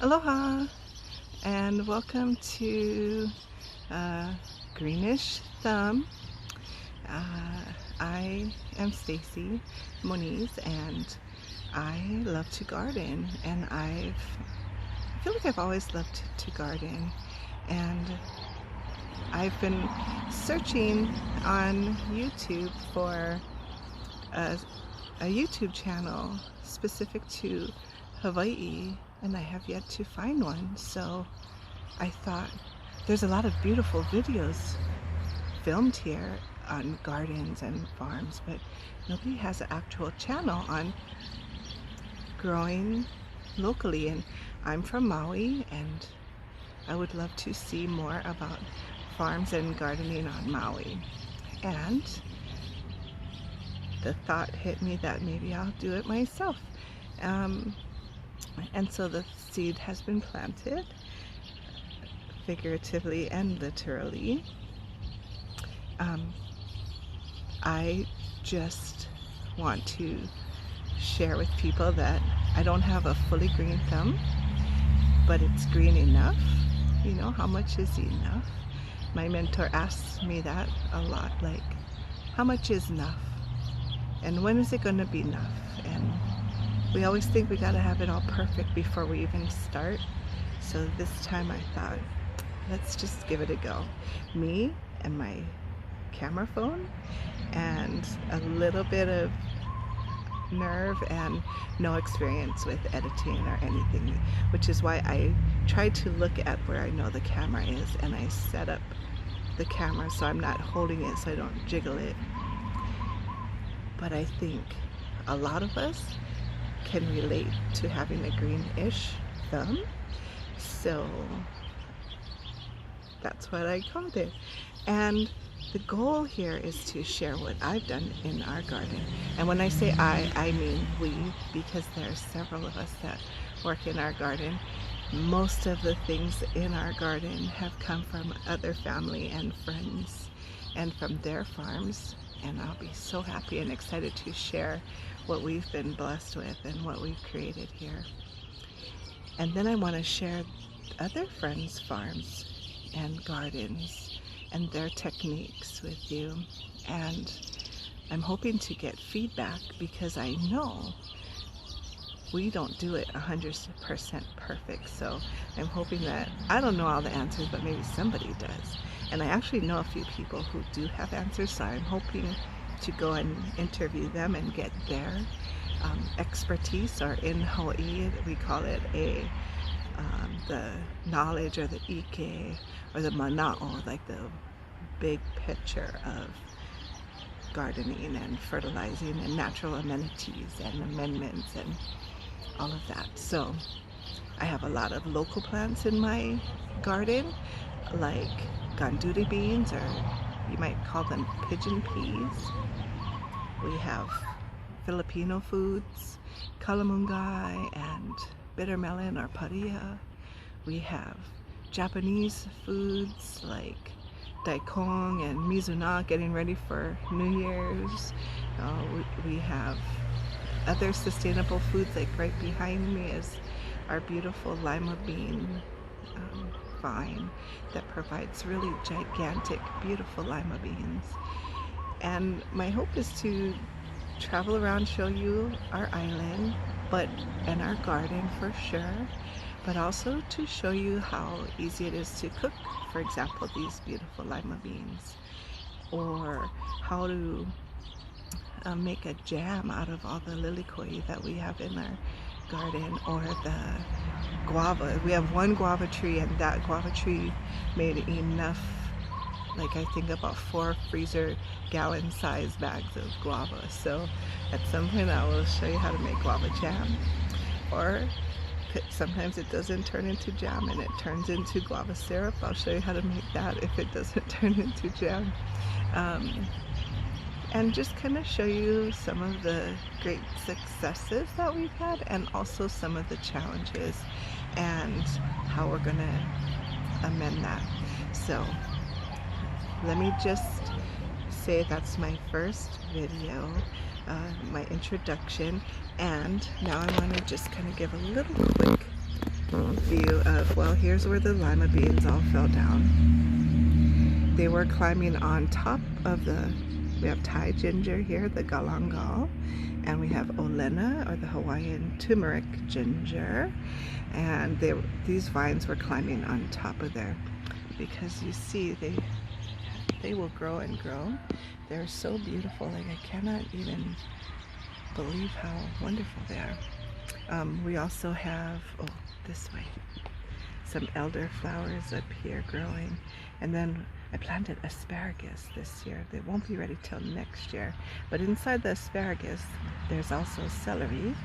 Aloha and welcome to Greenish Thumb. I am Stacy Moniz and I love to garden, and I feel like I've always loved to garden, and I've been searching on YouTube for a YouTube channel specific to Hawaii, and I have yet to find one. So I thought there's a lot of beautiful videos filmed here on gardens and farms, but nobody has an actual channel on growing locally. And I'm from Maui, and I would love to see more about farms and gardening on Maui. And the thought hit me that maybe I'll do it myself. And so the seed has been planted, figuratively and literally. I just want to share with people that I don't have a fully green thumb, but it's green enough. You know, how much is enough? My mentor asks me that a lot, like, how much is enough? And when is it going to be enough? And we always think we got to have it all perfect before we even start. So this time I thought, let's just give it a go. Me and my camera phone and a little bit of nerve and no experience with editing or anything, which is why I try to look at where I know the camera is, and I set up the camera so I'm not holding it so I don't jiggle it. But I think a lot of us can relate to having a greenish thumb, so that's what I called it. And the goal here is to share what I've done in our garden. And when I say I mean we, because there are several of us that work in our garden. Most of the things in our garden have come from other family and friends and from their farms. And I'll be so happy and excited to share what we've been blessed with and what we've created here. And then I want to share other friends' farms and gardens and their techniques with you. And I'm hoping to get feedback, because I know we don't do it 100% perfect. So I'm hoping that, I don't know all the answers, but maybe somebody does. And I actually know a few people who do have answers, so I'm hoping to go and interview them and get their expertise, or in Hawaii we call it the knowledge, or the ike, or the mana'o, like the big picture of gardening and fertilizing and natural amenities and amendments and all of that. So I have a lot of local plants in my garden, like ganduri beans, or you might call them pigeon peas. We have Filipino foods, kalamungai and bitter melon or paria. We have Japanese foods like daikon and mizuna, getting ready for New Year's. We have other sustainable foods, like right behind me is our beautiful lima bean vine that provides really gigantic, beautiful lima beans. And my hope is to travel around, show you our island, and our garden for sure, but also to show you how easy it is to cook, for example, these beautiful lima beans, or how to make a jam out of all the lilikoi that we have in our garden, or the guava. We have one guava tree, and that guava tree made enough, like I think about 4 freezer gallon size bags of guava. So at some point I will show you how to make guava jam. Or sometimes it doesn't turn into jam and it turns into guava syrup. I'll show you how to make that if it doesn't turn into jam. And just kind of show you some of the great successes that we've had, and also some of the challenges and how we're gonna amend that. So let me just say that's my first video, my introduction, and now I want to just kind of give a little quick view of, well, here's where the lima beans all fell down. They were climbing on top of we have Thai ginger here, the galangal, and we have olena, or the Hawaiian turmeric ginger, and these vines were climbing on top of there because you see they will grow and grow. They're so beautiful, like I cannot even believe how wonderful they are. We also have, oh, this way, some elderflowers up here growing, and then I planted asparagus this year. They won't be ready till next year, but inside the asparagus there's also celery,